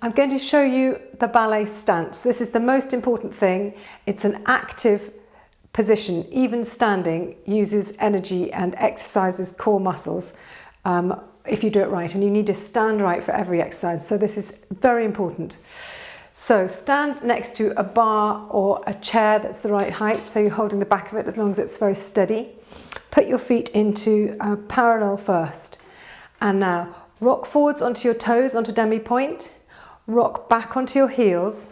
I'm going to show you the ballet stance. This is the most important thing. It's an active position. Even standing uses energy and exercises core muscles if you do it right, and you need to stand right for every exercise. So this is very important. So stand next to a bar or a chair that's the right height, so you're holding the back of it as long as it's very steady. Put your feet into parallel first, and now rock forwards onto your toes, onto demi-point. Rock back onto your heels,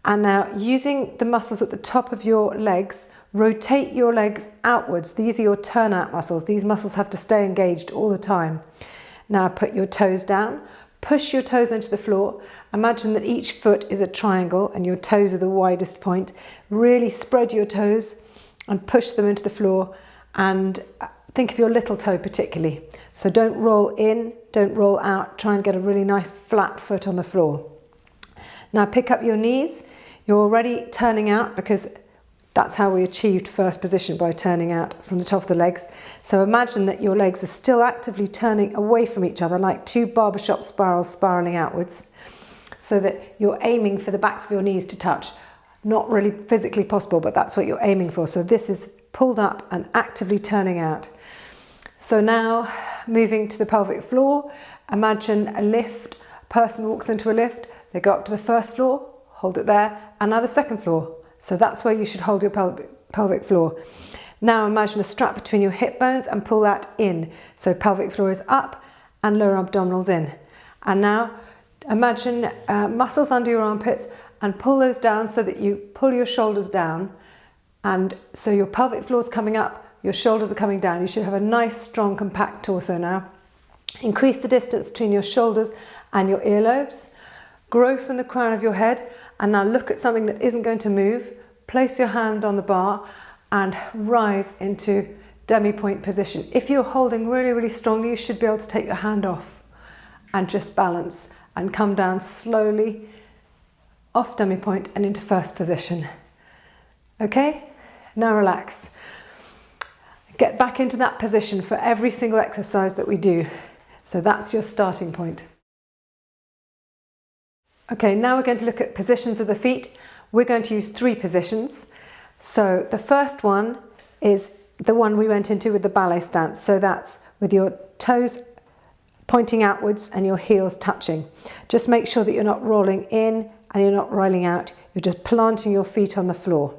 and now using the muscles at the top of your legs, rotate your legs outwards. These are your turnout muscles. These muscles have to stay engaged all the time. Now put your toes down, push your toes into the floor. Imagine that each foot is a triangle and your toes are the widest point. Really spread your toes and push them into the floor, and think of your little toe particularly. So don't roll in, don't roll out. Try and get a really nice flat foot on the floor. Now pick up your knees. You're already turning out because that's how we achieved first position, by turning out from the top of the legs. So imagine that your legs are still actively turning away from each other like two barbershop spirals spiraling outwards, so that you're aiming for the backs of your knees to touch. Not really physically possible, but that's what you're aiming for. So this is pulled up and actively turning out. So now moving to the pelvic floor, imagine a lift. A person walks into a lift, they go up to the first floor, hold it there, and now the second floor. So that's where you should hold your pelvic floor. Now imagine a strap between your hip bones and pull that in. So pelvic floor is up and lower abdominals in. And now imagine muscles under your armpits and pull those down so that you pull your shoulders down. And so your pelvic floor is coming up, your shoulders are coming down. You should have a nice, strong, compact torso now. Increase the distance between your shoulders and your earlobes. Grow from the crown of your head, and now look at something that isn't going to move. Place your hand on the bar and rise into demi-point position. If you're holding really, really strongly, you should be able to take your hand off and just balance and come down slowly off demi-point and into first position. Okay, now relax. Get back into that position for every single exercise that we do. So that's your starting point. Okay, now we're going to look at positions of the feet. We're going to use 3 positions. So the first one is the one we went into with the ballet stance. So that's with your toes pointing outwards and your heels touching. Just make sure that you're not rolling in and you're not rolling out. You're just planting your feet on the floor.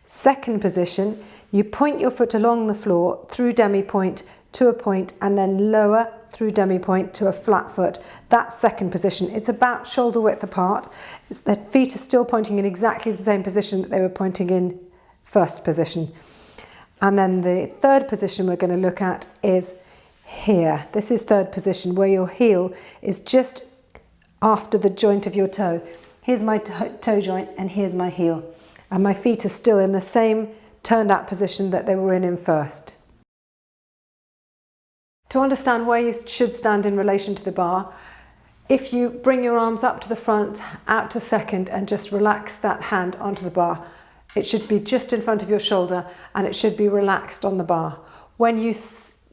Second position, you point your foot along the floor through demi-point to a point and then lower through demi-point to a flat foot. That's second position. It's about shoulder width apart. The feet are still pointing in exactly the same position that they were pointing in first position. And then the third position we're going to look at is here. This is third position, where your heel is just after the joint of your toe. Here's my toe joint and here's my heel. And my feet are still in the same turned out position that they were in first. To understand where you should stand in relation to the bar, if you bring your arms up to the front, out to second, and just relax that hand onto the bar, it should be just in front of your shoulder and it should be relaxed on the bar. When you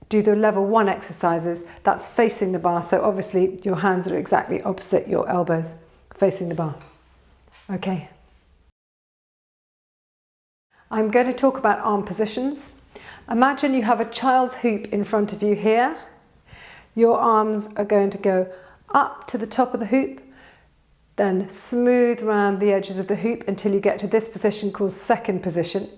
do the level 1 exercises, that's facing the bar, so obviously your hands are exactly opposite your elbows, facing the bar. Okay. I'm going to talk about arm positions. Imagine you have a child's hoop in front of you here. Your arms are going to go up to the top of the hoop, then smooth around the edges of the hoop until you get to this position called second position.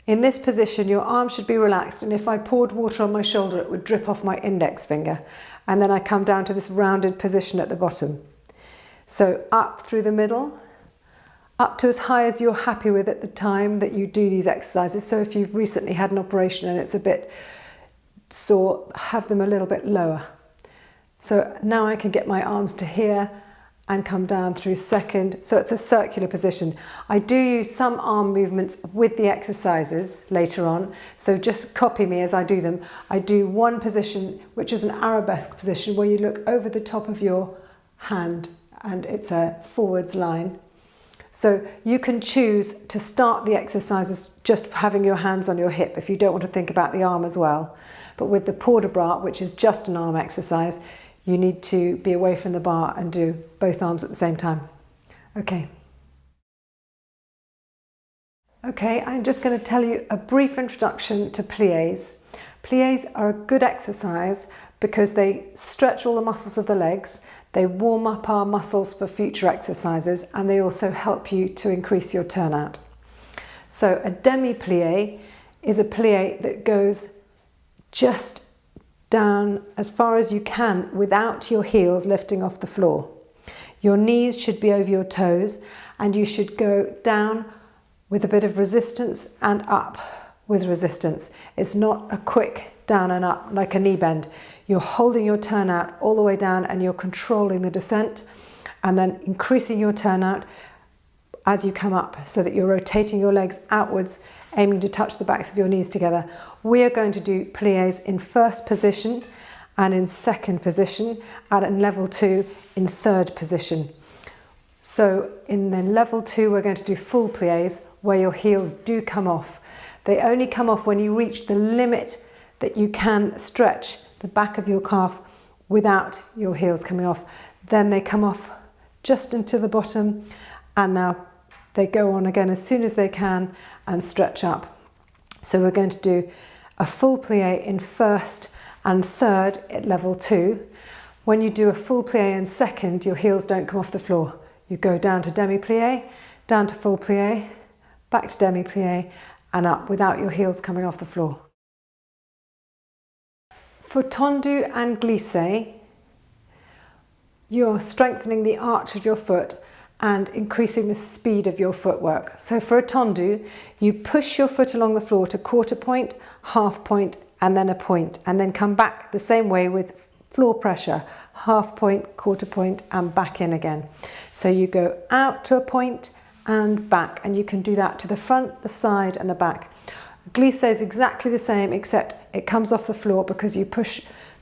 In this position, your arm should be relaxed, and if I poured water on my shoulder, it would drip off my index finger. And then I come down to this rounded position at the bottom. So up through the middle, up to as high as you're happy with at the time that you do these exercises. So if you've recently had an operation and it's a bit sore, have them a little bit lower. So now I can get my arms to here and come down through second. So it's a circular position. I do use some arm movements with the exercises later on, so just copy me as I do them. I do one position, which is an arabesque position, where you look over the top of your hand and it's a forwards line. So you can choose to start the exercises just having your hands on your hip if you don't want to think about the arm as well. But with the port de bras, which is just an arm exercise, you need to be away from the bar and do both arms at the same time. Okay. Okay, I'm just going to tell you a brief introduction to plies. Plies are a good exercise because they stretch all the muscles of the legs, they warm up our muscles for future exercises, and they also help you to increase your turnout. So a demi-plie is a plie that goes just down as far as you can without your heels lifting off the floor. Your knees should be over your toes, and you should go down with a bit of resistance and up with resistance. It's not a quick down and up like a knee bend. You're holding your turnout all the way down and you're controlling the descent and then increasing your turnout as you come up so that you're rotating your legs outwards, aiming to touch the backs of your knees together. We are going to do plies in first position and in second position, and in level 2 in third position. So in the level 2 we're going to do full plies where your heels do come off. They only come off when you reach the limit that you can stretch the back of your calf without your heels coming off. Then they come off just into the bottom, and now they go on again as soon as they can and stretch up. So we're going to do a full plie in first and third at level 2. When you do a full plie in second, your heels don't come off the floor. You go down to demi-plie, down to full plie, back to demi-plie, and up without your heels coming off the floor. For tendu and glissé, you're strengthening the arch of your foot and increasing the speed of your footwork. So for a tendu, you push your foot along the floor to quarter point, half point, and then a point, and then come back the same way with floor pressure, half point, quarter point, and back in again. So you go out to a point and back, and you can do that to the front, the side, and the back. Glissé is exactly the same, except it comes off the floor because you push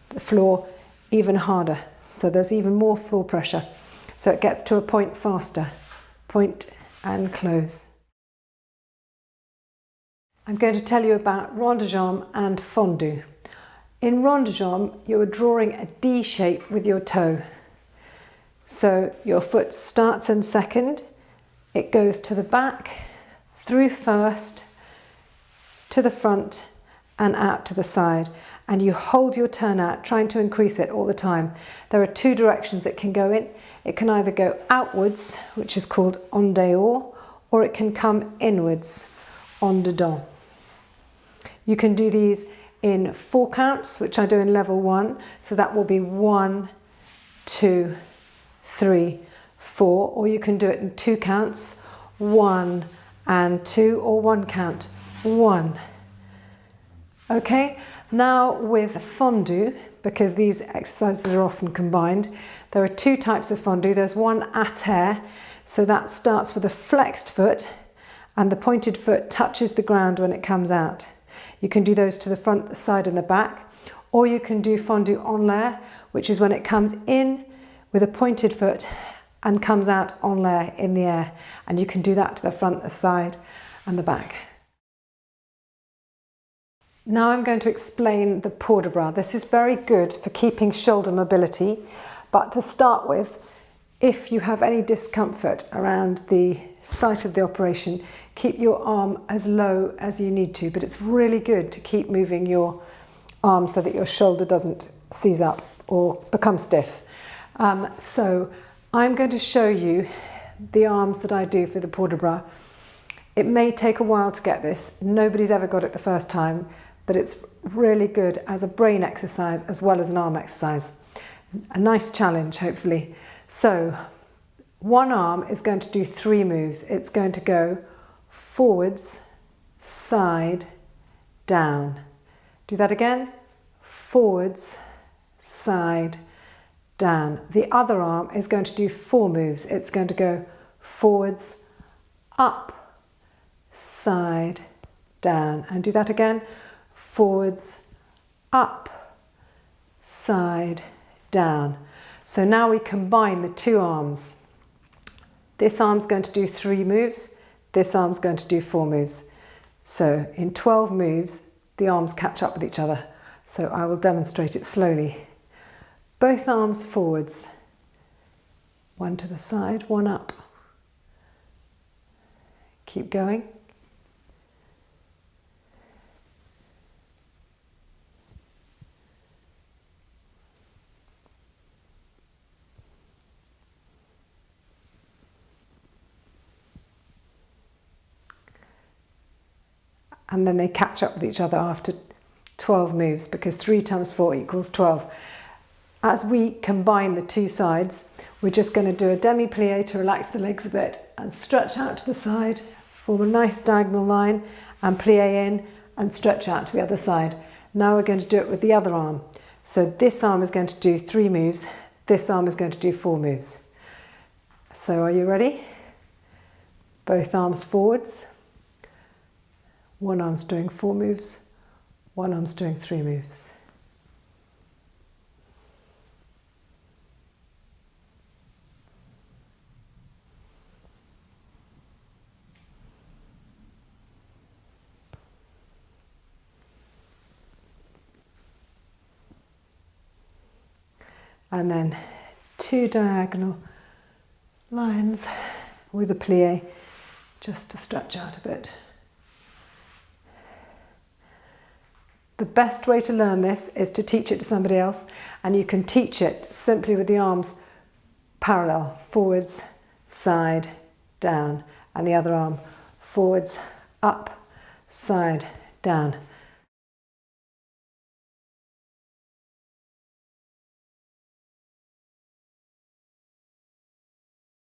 the floor even harder. So there's even more floor pressure. So it gets to a point faster. Point and close. I'm going to tell you about rond de jambe and fondu. In rond de jambe, you're drawing a D shape with your toe. So your foot starts in second, it goes to the back, through first, to the front and out to the side, and you hold your turnout, trying to increase it all the time. There are two directions it can go in. It can either go outwards, which is called en dehors, or it can come inwards, en dedans. You can do these in 4 counts, which I do in level 1, so that will be 1, 2, 3, 4, or you can do it in 2 counts, 1 and 2, or 1 count, 1. Okay, now with fondu, because these exercises are often combined, there are 2 types of fondu. There's one à terre, so that starts with a flexed foot and the pointed foot touches the ground when it comes out. You can do those to the front, the side and the back, or you can do fondu en l'air, which is when it comes in with a pointed foot and comes out en l'air, in the air, and you can do that to the front, the side and the back. Now I'm going to explain the port de bras. This is very good for keeping shoulder mobility, but to start with, if you have any discomfort around the site of the operation, keep your arm as low as you need to, but it's really good to keep moving your arm so that your shoulder doesn't seize up or become stiff. So I'm going to show you the arms that I do for the port de bras. It may take a while to get this. Nobody's ever got it the first time, but it's really good as a brain exercise as well as an arm exercise. A nice challenge, hopefully. So one arm is going to do 3 moves. It's going to go forwards, side, down. Do that again. Forwards, side, down. The other arm is going to do 4 moves. It's going to go forwards, up, side, down. And do that again. Forwards, up, side, down. So now we combine the 2 arms. This arm's going to do 3 moves. This arm's going to do 4 moves. So in 12 moves, the arms catch up with each other. So I will demonstrate it slowly. Both arms forwards. One to the side, one up. Keep going. And then they catch up with each other after 12 moves, because 3 times 4 equals 12. As we combine the two sides, we're just going to do a demi-plie to relax the legs a bit and stretch out to the side, form a nice diagonal line and plie in and stretch out to the other side. Now we're going to do it with the other arm. So this arm is going to do 3 moves, this arm is going to do 4 moves. So are you ready? Both arms forwards. One arm's doing 4 moves, one arm's doing 3 moves. And then 2 diagonal lines with a plie, just to stretch out a bit. The best way to learn this is to teach it to somebody else, and you can teach it simply with the arms parallel, forwards, side, down, and the other arm forwards, up, side, down.